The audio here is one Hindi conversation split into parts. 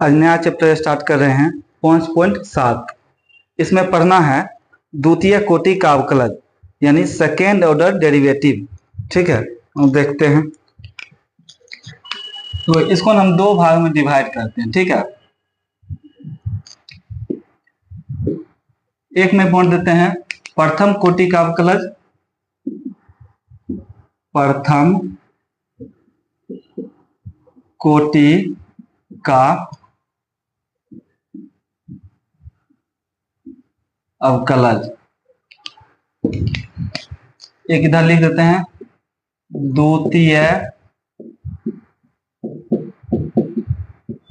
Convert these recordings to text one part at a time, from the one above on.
आज नया चैप्टर स्टार्ट कर रहे हैं 5.7। इसमें पढ़ना है द्वितीय कोटि का अवकलज यानी सेकेंड ऑर्डर डेरिवेटिव। ठीक है, हम देखते हैं। तो इसको हम दो भाग में डिवाइड करते हैं। ठीक है, एक में बोल देते हैं प्रथम कोटि का अवकलज, प्रथम कोटि का अवकलज। एक इधर लिख देते हैं द्वितीय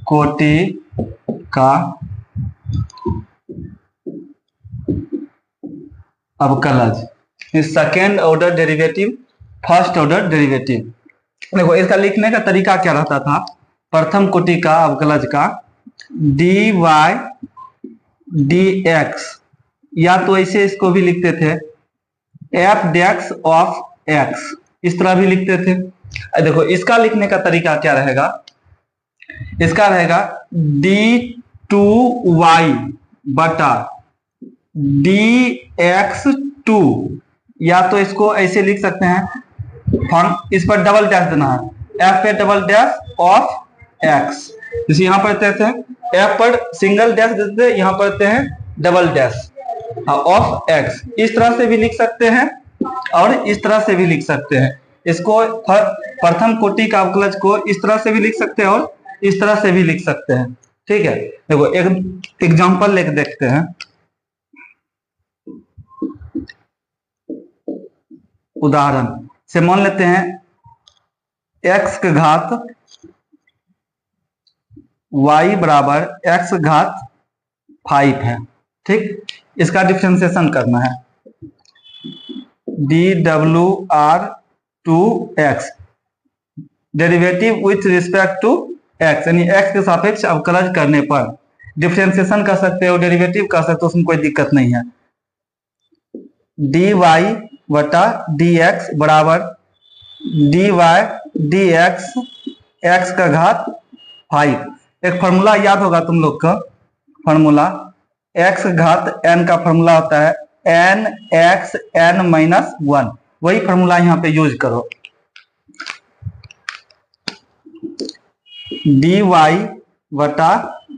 कोटि का अवकलज, second order derivative, first order derivative. देखो इसका लिखने का तरीका क्या रहता था। प्रथम कोटि का अवकलज का डी वाई डी एक्स, या तो ऐसे इसको भी लिखते थे एफ डेक्स ऑफ एक्स, इस तरह भी लिखते थे। देखो इसका लिखने का तरीका क्या रहेगा, इसका रहेगा डी टू वाई बटा डी एक्स टू, या तो इसको ऐसे लिख सकते हैं, इस पर डबल डैश देना है, एफ पे डबल डैश ऑफ एक्स। जैसे यहाँ पर देते हैं एफ पर सिंगल डैश देते हैं, यहाँ पर देते हैं डबल डैश ऑफ एक्स। इस तरह से भी लिख सकते हैं और इस तरह से भी लिख सकते हैं। इसको प्रथम कोटि का अवकलज को इस तरह से भी लिख सकते हैं और इस तरह से भी लिख सकते हैं। ठीक है, देखो एक एग्जांपल लेके देखते हैं। उदाहरण से मान लेते हैं x के घात y बराबर x घात 5 है। ठीक, इसका डिफरेंशिएशन करना है dwr to x, derivative with respect to x, यानी x के सापेक्ष अवकलज करने पर डिफरेंशिएशन कर सकते हो, डेरिवेटिव कर सकते हो, उसमें कोई दिक्कत नहीं है। dy बटा dx बराबर dy dx x का घात 5। एक फॉर्मूला याद होगा तुम लोग का, फॉर्मूला x घात n का फॉर्मूला होता है n x n माइनस 1, वही फॉर्मूला यहाँ पे यूज करो। dy बटा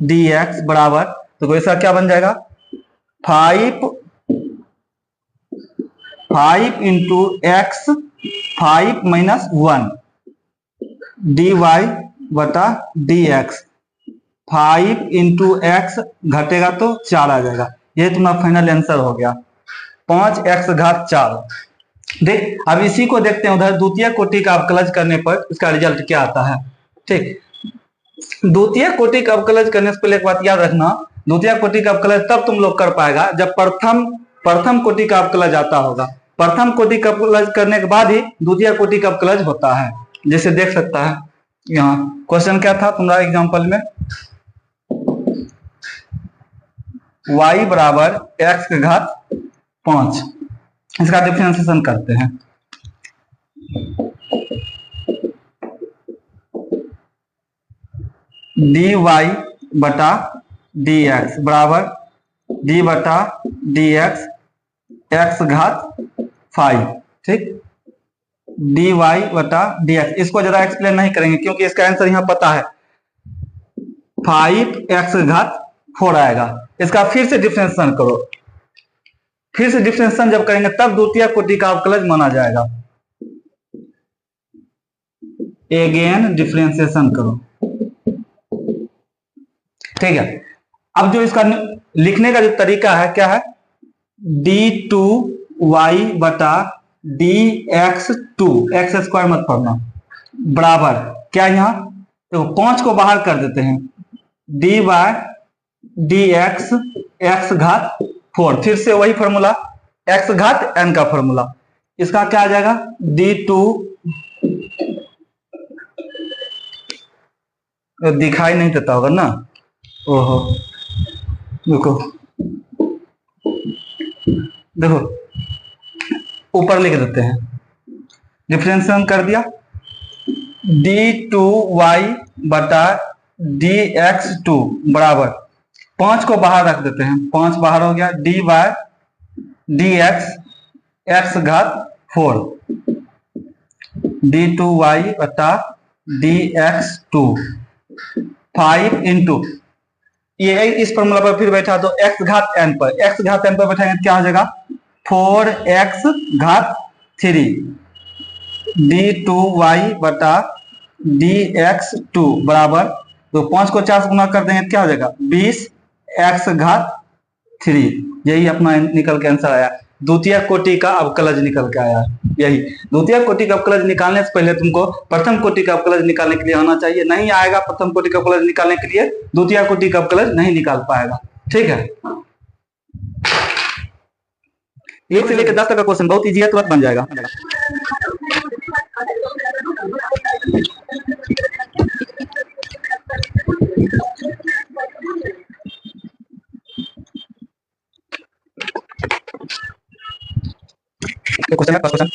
dx बराबर, तो ऐसा क्या बन जाएगा 5 इंटू एक्स 5 माइनस 1 dy बटा dx, 5 इंटू एक्स घटेगा तो 4 आ जाएगा। ये तुम्हारा फाइनल आंसर हो गया 5x घात 4। देख अब इसी को देखते हैं उधर द्वितीय कोटि का अवकलज करने पर इसका रिजल्ट क्या आता है। ठीक, द्वितीय कोटि का अवकलज करने से पहले एक बात याद रखना, द्वितीय कोटि का अवकलज तब तुम लोग कर पाएगा जब प्रथम कोटि का अवकलज आता होगा। प्रथम कोटि का अवकलज करने के बाद ही द्वितीय कोटि का अवकलज होता है। जैसे देख सकता है यहाँ क्वेश्चन क्या था तुम्हारा एग्जांपल में, y बराबर x के घात 5, इसका डिफरेंशिएशन करते हैं। dy बटा dx बराबर d बटा dx x घात 5। ठीक, dy बटा dx, इसको जरा एक्सप्लेन नहीं करेंगे क्योंकि इसका आंसर यहाँ पता है 5x घात 4 आएगा। इसका फिर से डिफरेंशिएशन करो, फिर से डिफरेंशिएशन जब करेंगे तब द्वितीय कोटि का अवकलज माना जाएगा। अगेन डिफरेंशिएशन करो। ठीक है, अब जो इसका लिखने का जो तरीका है क्या है, d2y बटा dx2, एक्स स्क्वायर मत पढ़ना, बराबर क्या यहाँ तो 5 को बाहर कर देते हैं dy dx x घात 4, फिर से वही फॉर्मूला x घात n का फॉर्मूला। इसका क्या आ जाएगा d2, दिखाई नहीं देता होगा ना, ओहो देखो ऊपर लिख देते हैं, डिफरेंशिएशन कर दिया d2y बटा डी एक्स टू बराबर 5 को बाहर रख देते हैं, 5 बाहर हो गया, D Y D X X घात 4 डी टू वाई बटा डी एक्स टू 5 इंटू ये इस फॉर्मूला पर फिर बैठा दो x घात n पर, x घात n पर बैठाएंगे तो क्या हो जाएगा 4x घात 3 डी टू वाई बटा डी एक्स टू बराबर, तो 5 को 4 से गुना कर देंगे तो क्या हो जाएगा 20x घात 3। यही अपना निकल के आंसर आया, द्वितीय कोटि का अवकलज निकल के आया। यही द्वितीय कोटि का अवकलज निकालने से पहले तुमको प्रथम कोटि का अवकलज निकालने के लिए आना चाहिए, नहीं आएगा प्रथम कोटि का अवकलज निकालने के लिए द्वितीय कोटि का अवकलज नहीं निकाल पाएगा। ठीक है, 1 से लेकर 10 तक का क्वेश्चन बहुत इजी है, तुरंत बन जाएगा। क्वेश्चन है, first question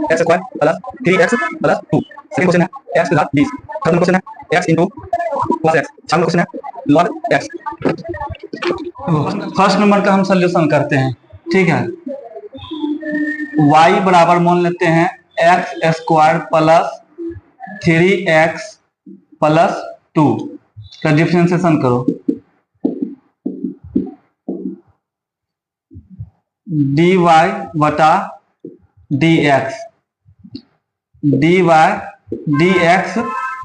x square plus 3x plus 2, second question है x घात 20, थर्ड क्वेश्चन है x इंटू प्लस x, चार क्वेश्चन है log x। फर्स्ट नंबर का हम सॉल्यूशन करते हैं। ठीक है, y बराबर मान लेते हैं x square plus 3x plus 2 का डिफरेंशिएशन करो, dy बटा dx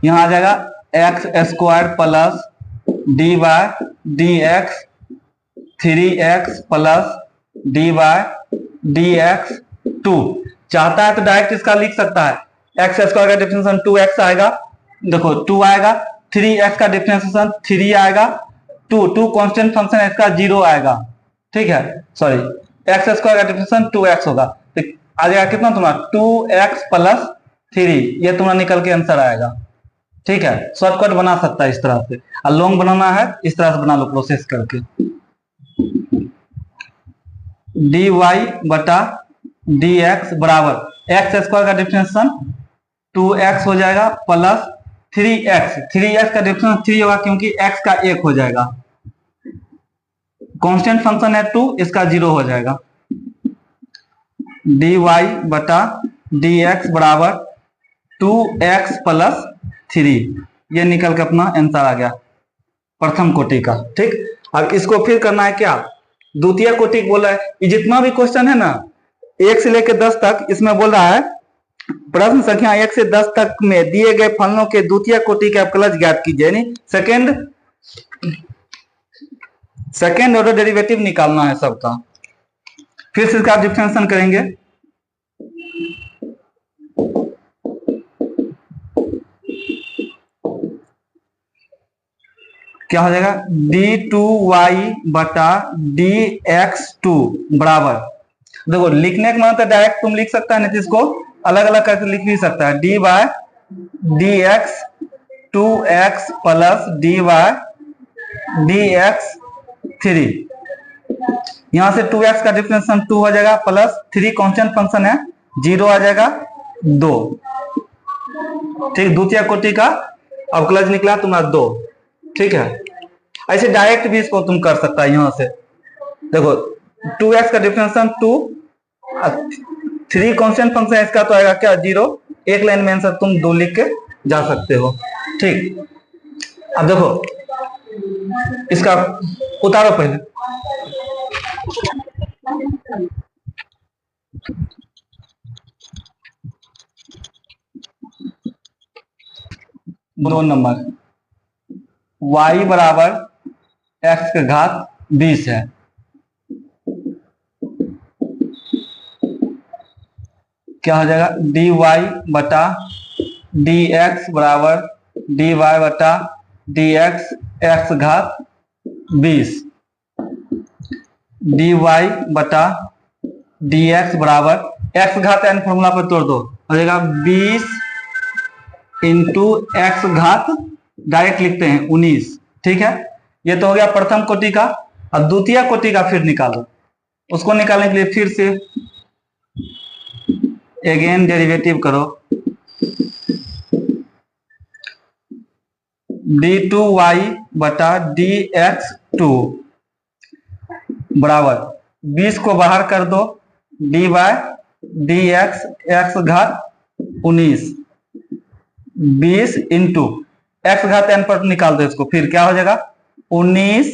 यहाँ आ जाएगा x square plus dy dx 3x plus dy dx 2। चाहता है तो डायरेक्ट इसका लिख सकता है, x स्क्वायर का डिफरेंशिएशन 2x आएगा, देखो 2 आएगा, 3x का डिफरेंशिएशन 3 आएगा, 2 कांस्टेंट फंक्शन है इसका 0 आएगा। ठीक है, सॉरी x स्क्वायर का डिफरेंशिएशन 2x होगा, तो आ जाएगा कितना तुम्हारा 2x प्लस 3, ये तुम्हारा निकल के आंसर आएगा। ठीक है, शॉर्टकट बना सकता है इस तरह से, और लॉन्ग बनाना है इस तरह से बना लो प्रोसेस करके, dy बटा dx बराबर x स्क्वायर का डिफरेंशिएशन 2x हो जाएगा प्लस 3x का डिफरेंशिएशन 3 होगा क्योंकि x का 1 हो जाएगा, कांस्टेंट फंक्शन है 2, इसका 0 हो जाएगा, dy बटा dx बराबर 2x प्लस 3, ये निकल के अपना आंसर आ गया प्रथम कोटि का। ठीक, अब इसको फिर करना है क्या, द्वितीय कोटि बोला है। ये जितना भी क्वेश्चन है ना 1 से लेकर 10 तक, इसमें बोल रहा है प्रश्न संख्या 1 से 10 तक में दिए गए फलनों के द्वितीय कोटि के अवकलज ज्ञात कीजिए, यानी सेकेंड ऑर्डर डेरिवेटिव निकालना है सबका। फिर से इसका डिफरेंशिएशन करेंगे, क्या हो जाएगा d2y बटा dx2 बराबर, देखो लिखने का मतलब डायरेक्ट तुम लिख सकता है, नहीं तो इसको अलग अलग करके लिख भी सकता है, dy dx 2x plus dy dx 3, यहां से 2x का डिफरेंशिएशन 2 हो जाएगा प्लस 3 कांस्टेंट फंक्शन है 0 आ जाएगा 2। ठीक, द्वितीय कोटि का अवकलज निकला तुम्हारा 2। ठीक है, ऐसे डायरेक्ट भी इसको तुम कर सकता है, यहां से देखो 2x का डिफरेंशिएशन 2, 3 कांस्टेंट फंक्शन है इसका तो आएगा क्या 0, एक लाइन में आंसर तुम 2 लिख के जा सकते हो। ठीक, अब देखो इसका उतारो पहले, दो नंबर y बराबर x के घात 20 है, क्या हो जाएगा dy बटा dx बराबर dy बटा dx x घात 20, dy बटा dx बराबर x घात n फॉर्मूला पर तोड़ दो, हो जाएगा 20 इंटू एक्स घात डायरेक्ट लिखते हैं 19। ठीक है, ये तो हो गया प्रथम कोटि का। अब द्वितीय कोटि का फिर निकालो, उसको निकालने के लिए फिर से अगेन डेरिवेटिव करो, d2y बटा dx2 बराबर 20 को बाहर कर दो, dy dx x घात 19 20 इंटू x घात n पर निकाल दो इसको, फिर क्या हो जाएगा 19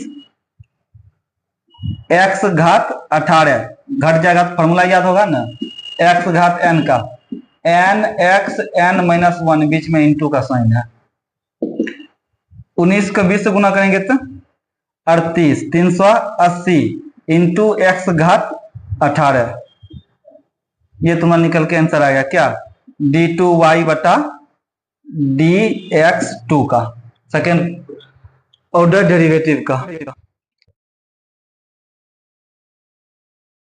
x घात 18 घट जाएगा, फॉर्मूला याद होगा ना, x घात n का n x n माइनस 1 बीच में इंटू का साइन है। 19 को 20 से गुना करेंगे तो 38 380 इंटू एक्स घात 18, ये तुम्हारा निकल के आंसर आएगा क्या d2y बटा dx2 का सेकेंड ऑर्डर डेरिवेटिव का।